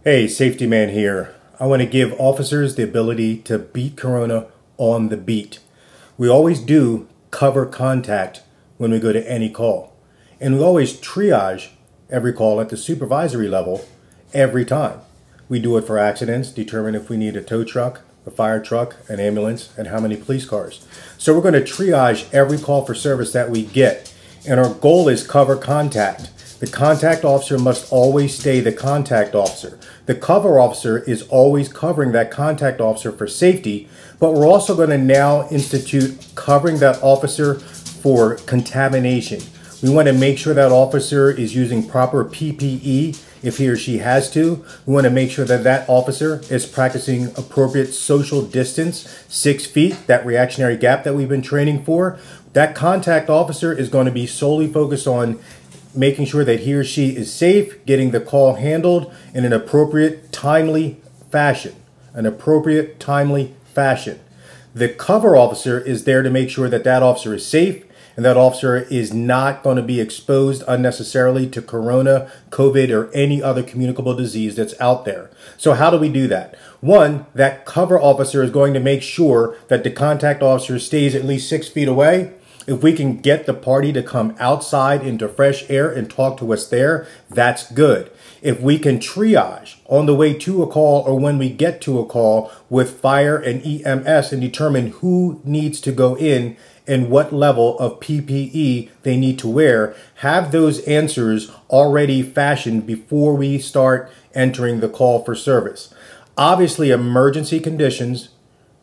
Hey, Safety Man here. I want to give officers the ability to beat Corona on the beat. We always do cover contact when we go to any call. And we always triage every call at the supervisory level every time. We do it for accidents, determine if we need a tow truck, a fire truck, an ambulance, and how many police cars. So we're going to triage every call for service that we get. And our goal is cover contact. The contact officer must always stay the contact officer. The cover officer is always covering that contact officer for safety, but we're also going to now institute covering that officer for contamination. We want to make sure that officer is using proper PPE if he or she has to. We want to make sure that that officer is practicing appropriate social distance, 6 feet, that reactionary gap that we've been training for. That contact officer is going to be solely focused on making sure that he or she is safe, getting the call handled in an appropriate, timely fashion. An appropriate, timely fashion. The cover officer is there to make sure that that officer is safe and that officer is not going to be exposed unnecessarily to Corona, COVID, or any other communicable disease that's out there. So how do we do that? One, that cover officer is going to make sure that the contact officer stays at least 6 feet away. If we can get the party to come outside into fresh air and talk to us there, that's good. If we can triage on the way to a call or when we get to a call with fire and EMS and determine who needs to go in and what level of PPE they need to wear, have those answers already fashioned before we start entering the call for service. Obviously, emergency conditions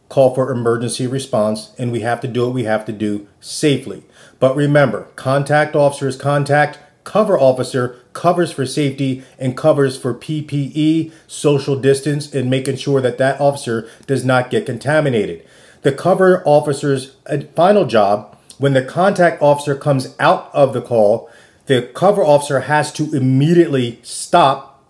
call for emergency response, and we have to do what we have to do safely. But remember, contact officer is contact, cover officer covers for safety and covers for PPE, social distance, and making sure that that officer does not get contaminated. The cover officer's final job, when the contact officer comes out of the call, the cover officer has to immediately stop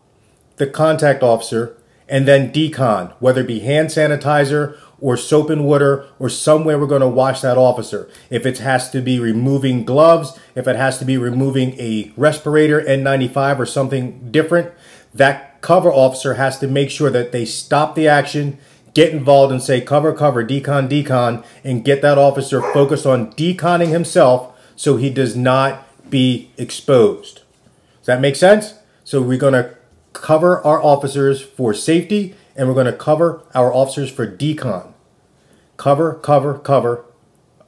the contact officer and then decon, whether it be hand sanitizer or soap and water, or somewhere we're going to wash that officer. If it has to be removing gloves, if it has to be removing a respirator, N95 or something different, that cover officer has to make sure that they stop the action, get involved and say cover, cover, decon, decon, and get that officer focused on deconning himself so he does not be exposed. Does that make sense? So we're going to cover our officers for safety, and we're going to cover our officers for decon. Cover, cover, cover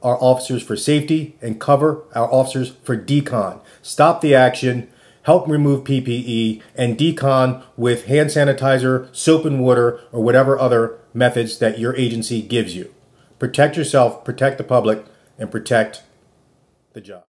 our officers for safety and cover our officers for decon. Stop the action, help remove PPE, and decon with hand sanitizer, soap and water, or whatever other methods that your agency gives you. Protect yourself, protect the public, and protect the job.